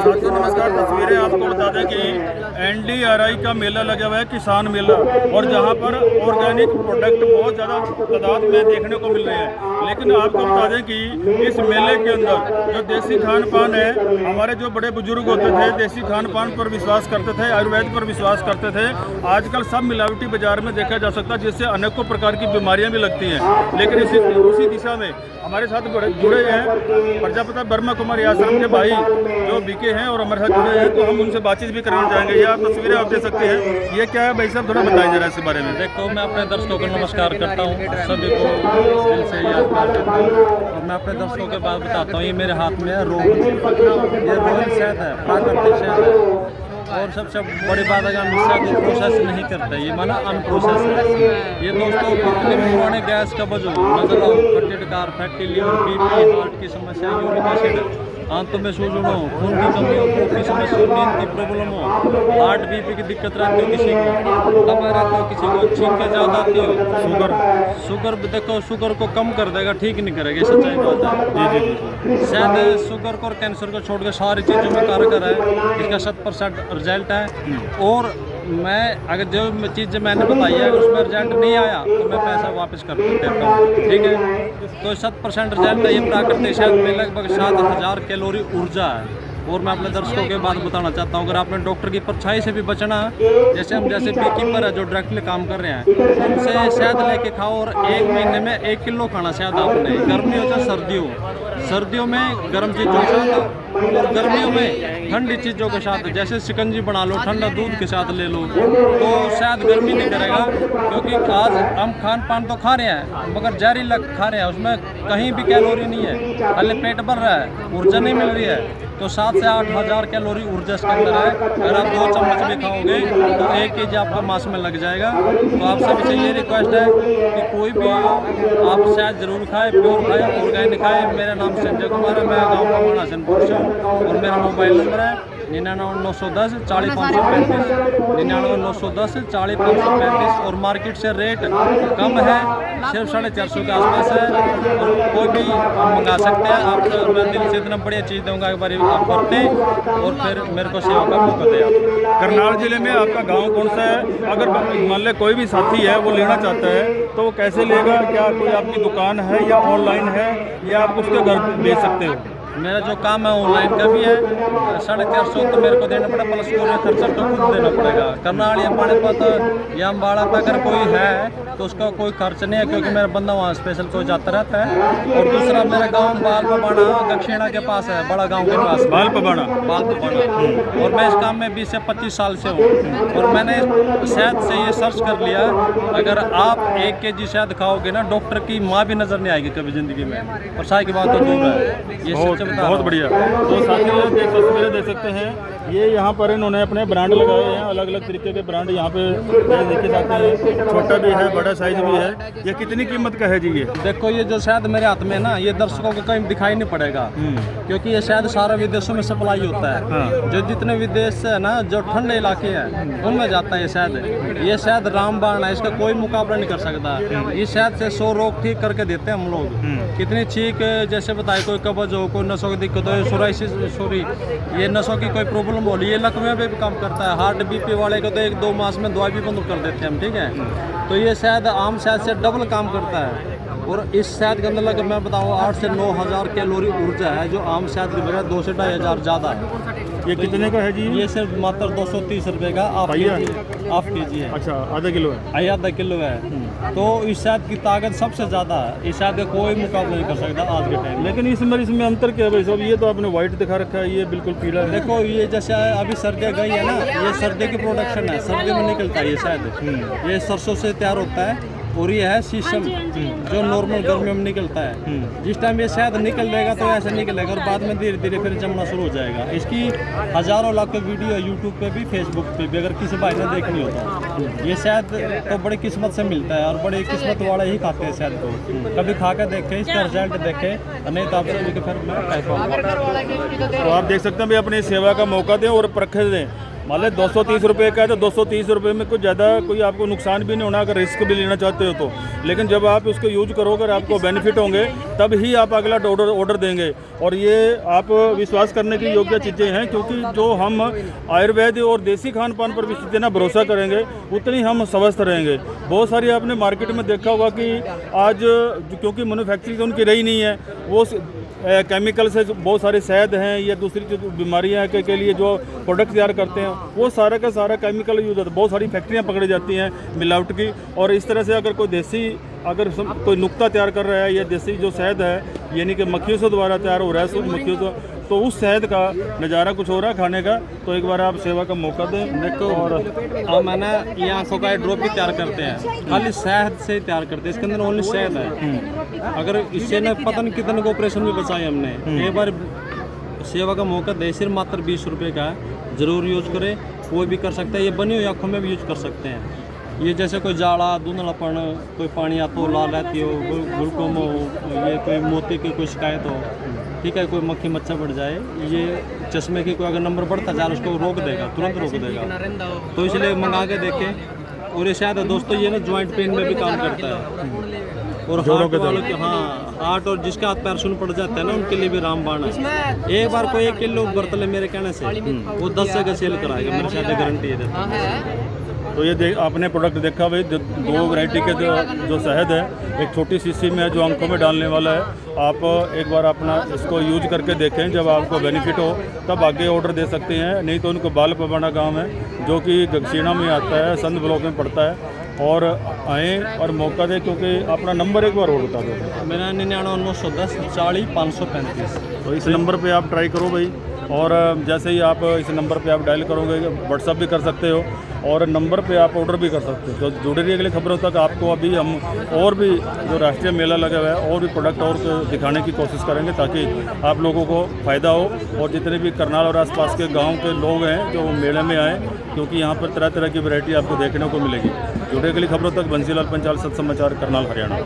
साथियों नमस्कार। तस्वीरें आपको बता दें कि NDRI का मेला लगा हुआ है, किसान मेला, और जहां पर ऑर्गेनिक प्रोडक्ट बहुत ज़्यादा तादाद में देखने को मिल रहे हैं। लेकिन आपको बता दें कि इस मेले के अंदर जो देसी खान पान है, हमारे जो बड़े बुजुर्ग होते थे देसी खान पान पर विश्वास करते थे, आयुर्वेद पर विश्वास करते थे। आजकल सब मिलावटी बाजार में देखा जा सकता है, जिससे अनेकों प्रकार की बीमारियाँ भी लगती हैं। लेकिन उसी दिशा में हमारे साथ जुड़े हैं प्रजापिता ब्रह्मा कुमारी आश्रम के भाई जो बीके हैं और हमारे साथ जुड़े हैं, तो हम उनसे बातचीत भी करना चाहेंगे। ये आप तस्वीरें आप देख सकते हैं, ये क्या है भाई साहब, थोड़ा बताइए जरा इसके बारे में। देखो, मैं अपने दर्शकों को नमस्कार करता हूँ, सभी को दिल से याद करता हूँ। और मैं अपने दर्शकों के बाद बताता हूँ, ये मेरे हाथ में है रोहन। ये रोहन शहद है, प्राकृतिक शहद है। और सबसे बड़ी बात है, हम इससे तो प्रोसेस नहीं करते, ये माना अनप्रोसेस है। ये दोस्तों कितने पुराने गैस का वजह नजर आओ, कटेड कार, फैटी लीवर, BP, हार्ट की समस्या, यूरिक एसिड, आंतों में सूजन हो, खून की कमी हो, भूख की समस्या, नींद की प्रॉब्लम हो, हार्ट BP की दिक्कत रहती हो किसी को, दबा रहती हो किसी को, छींकें ज़्यादा आती हो, शुगर देखो शुगर को कम कर देगा, ठीक नहीं करेगा, सच्चाई बात है। जी। शायद शुगर को और कैंसर को छोड़ के सारी चीज़ों में कारगर है, इसका 100% रिजल्ट है। और मैं अगर जो चीज़ मैंने बताई है अगर उसमें रिजल्ट नहीं आया तो मैं पैसा वापस कर देता हूँ, ठीक है। तो 100% रिजल्ट है। ये प्राकृतिक शहद में लगभग 7000 कैलोरी ऊर्जा है। और मैं अपने दर्शकों के बात बताना चाहता हूँ, अगर आपने डॉक्टर की परछाई से भी बचना, जैसे बी कीपर है जो डायरेक्टली काम कर रहे हैं, उनसे शहद लेके खाओ और 1 महीने में 1 किलो खाना शहद आपने। गर्मी हो चाहे सर्दी हो, सर्दियों में गर्म चीज़ों के साथ और गर्मियों में ठंडी चीज़ों के साथ, जैसे शिकंजी बना लो, ठंडा दूध के साथ ले लो, तो शायद गर्मी नहीं करेगा। क्योंकि आज हम खान पान तो खा रहे हैं मगर जहरीला खा रहे हैं, उसमें कहीं भी कैलोरी नहीं है, खाली पेट भर रहा है, ऊर्जा नहीं मिल रही है। तो 7 से 8 हज़ार कैलोरी ऊर्जा इसके अंदर है। अगर आप 2 चम्मच भी खाओगे तो 1 kg आपका मांस में लग जाएगा। तो आप सभी से ये रिक्वेस्ट है कि कोई भी आप शायद ज़रूर खाएं, प्योर खाएं, ऑर्गेनिक खाएं। मेरा नाम संजय कुमार है, मैं गाँव पवाना हसनपुर से हूँ और मेरा मोबाइल नंबर है 99 910 40 535, 99 910 40 535। और मार्केट से रेट कम है, सिर्फ 450 के आसपास है और कोई भी मंगा सकते हैं। आप मैं दिल से इतना बढ़िया चीज़ दूँगा, एक बार आप करते और फिर मेरे को सेवा का मौका दे। आप करनाल जिले में आपका गांव कौन सा है? अगर मान ले कोई भी साथी है वो लेना चाहता है तो वो कैसे लेगा? क्या कोई आपकी दुकान है या ऑनलाइन है या आप उसके घर भेज सकते हो? मेरा जो काम है ऑनलाइन का भी है, 450 तो मेरे को देना पड़ा, प्लस कोरियर खर्चा तो खुद देना पड़ेगा। करनाल या पानीपत या अम्बाड़ा पर अगर कोई है तो उसका कोई खर्च नहीं है, क्योंकि मेरा बंदा वहाँ स्पेशल कोई जाता रहता है। और दूसरा मेरा गांव बाल पबाड़ा दक्षिणा के पास है, बड़ा गांव के पास बाल पबाड़ा। और मैं इस काम में 20 से 25 साल से हूँ। और मैंने शहद से ये सर्च कर लिया, अगर आप 1 kg शहद खाओगे ना, डॉक्टर की माँ भी नज़र नहीं आएगी कभी ज़िंदगी में। और साई की बात तो दूर है, ये बहुत बढ़िया। तो साथियों तस्वीरें देख सकते हैं, ये यहाँ पर इन्होंने अपने ब्रांड लगाए हैं, अलग अलग तरीके के ब्रांड यहाँ पे देखे जाते हैं, छोटा भी है, बड़ा साइज भी है। ये कितनी कीमत का है जी? ये देखो, ये जो शहद मेरे हाथ में ना, ये दर्शकों को कहीं दिखाई नहीं पड़ेगा, क्योंकि ये शहद सारा विदेशों में सप्लाई होता है। हाँ। जो जितने विदेश है ना, जो ठंडे इलाके हैं उनमें जाता है ये शहद। ये शहद रामबाण है, इसका कोई मुकाबला नहीं कर सकता। इस शहद से 100 रोग ठीक करके देते हैं हम लोग। कितनी छींक, जैसे बताए, कोई कब्ज हो, कोई नसों की दिक्कत हो, सोराइसिस, सॉरी ये नसों की कोई प्रॉब्लम हो, ये लकवे पे भी काम करता है। हार्ट BP वाले को तो 1-2 मास में दवाई भी बंद कर देते हैं हम, ठीक है। तो ये शहद आम शहद से डबल काम करता है। और इस शहद के अंदर लगे मैं बताऊँ 8 से 9 हज़ार कैलोरी ऊर्जा है, जो आम शहद की बजाय 2 से 2.5 हज़ार ज़्यादा है। ये कितने का है जी? ये सिर्फ मात्र 230 रुपये का हाफ KG है। अच्छा, आधा किलो है? आधा किलो है। तो इस शहद की ताकत सबसे ज़्यादा है, इस शहद का कोई मुकाबला नहीं कर सकता आज के टाइम। लेकिन इसमें अंतर क्या है भाई साहब? ये तो आपने व्हाइट दिखा रखा है, ये बिल्कुल पीला है। देखो, ये जैसे अभी सर्दी गई है ना, ये सर्दी की प्रोडक्शन है, सर्दी में निकलता है ये शहद। ये सरसों से तैयार होता है और ये है शीशम जो नॉर्मल गर्मियों में निकलता है। जिस टाइम ये शहद निकल जाएगा तो ऐसे निकलेगा और बाद में धीरे धीरे फिर जमना शुरू हो जाएगा। इसकी हज़ारों लाखों वीडियो है यूट्यूब पे भी, फेसबुक पे भी, अगर किसी भाई ने देखनी होता। ये शहद तो बड़ी किस्मत से मिलता है और बड़ी किस्मत वाले ही खाते हैं शहद को। कभी खा कर देखे, इसका रिजल्ट देखे, नहीं तो आप सभी के फिर मैं कह पाऊँगा। तो आप देख सकते हैं भाई, अपनी सेवा का मौका दें और परख दें मान लें 230 रुपये का है तो 230 रुपये में कुछ ज़्यादा कोई आपको नुकसान भी नहीं होना अगर रिस्क भी लेना चाहते हो तो। लेकिन जब आप उसको यूज करोगे और आपको बेनिफिट होंगे तब ही आप अगला ऑर्डर देंगे। और ये आप विश्वास करने की योग्य चीज़ें हैं, क्योंकि जो हम आयुर्वेद और देसी खान पान पर जितना भरोसा करेंगे उतनी हम स्वस्थ रहेंगे। बहुत सारी आपने मार्केट में देखा होगा कि आज क्योंकि मैन्युफैक्चरिंग उनकी रही नहीं है, वो केमिकल से बहुत सारे शहद हैं या दूसरी जो बीमारियां के लिए जो प्रोडक्ट तैयार करते हैं वो सारा का सारा केमिकल यूज होता है। बहुत सारी फैक्ट्रियां पकड़ी जाती हैं मिलावट की। और इस तरह से अगर कोई देसी कोई नुक्ता तैयार कर रहा है या देसी जो शहद है यानी कि मक्खियों से द्वारा तैयार हो रहा है मक्खियों से, तो उस शहद का नज़ारा कुछ हो रहा है खाने का। तो एक बार आप सेवा का मौका दें। देखो और मैंने ये आंखों का ड्रॉप भी तैयार करते हैं, खाली शहद से तैयार करते हैं, इसके अंदर ओनली शहद है। अगर इससे न पता नहीं कितने को ऑपरेशन भी बचाए हमने। एक बार सेवा का मौका दे, सिर्फ मात्र 20 रुपये का है, ज़रूर यूज करें। कोई भी कर सकता है, ये बनी हुई आँखों में भी यूज कर सकते हैं। ये जैसे कोई जाड़ा धुंधलापन, कोई पानी आता हो, लाल रहती हो, ग्लूकोम हो, ये कोई मोती की कोई शिकायत हो, ठीक है, कोई मक्खी मच्छर बढ़ जाए, ये चश्मे की कोई अगर नंबर बढ़ता जाए उसको रोक देगा, तुरंत रोक देगा। तो इसलिए मंगा के देखें। और ये शायद दोस्तों ये ना जॉइंट पेन में भी काम करता है। और हार्ट वालों के, हाँ, हार्ट और जिसके हाथ पैर सुन पड़ जाते हैं ना उनके लिए भी रामबाण है। एक बार कोई 1 किलो बरत ले मेरे कहने से, वो 10 जगह सेल कराएगा, मेरे शायद गारंटी है। तो ये आपने प्रोडक्ट देखा भाई, 2 वैरायटी के जो शहद है, एक छोटी शीशी में है जो आंखों में डालने वाला है। आप एक बार अपना इसको यूज करके देखें, जब आपको बेनिफिट हो तब आगे ऑर्डर दे सकते हैं। नहीं तो उनको बाल पबाना गाँव है जो कि गगसीना में आता है, संत ब्लॉक में पड़ता है। और आएँ और मौका दें, क्योंकि अपना नंबर एक बार और बता दो। मेरा 99 910 40 535। तो इस नंबर पे आप ट्राई करो भाई। और जैसे ही आप इस नंबर पे आप डायल करोगे, व्हाट्सअप भी कर सकते हो और नंबर पे आप ऑर्डर भी कर सकते हो। तो जुड़े रहिए अगली खबरों तक। आपको अभी हम और भी जो राष्ट्रीय मेला लगा हुआ है और भी प्रोडक्ट और दिखाने की कोशिश करेंगे ताकि आप लोगों को फ़ायदा हो। और जितने भी करनाल और आसपास के गांव के लोग हैं जो मेले में आए, क्योंकि यहाँ पर तरह तरह की वैरायटी आपको देखने को मिलेगी। जुड़े अगली खबरों तक। बंसीलाल पंचाल, सत समाचार, करनाल, हरियाणा।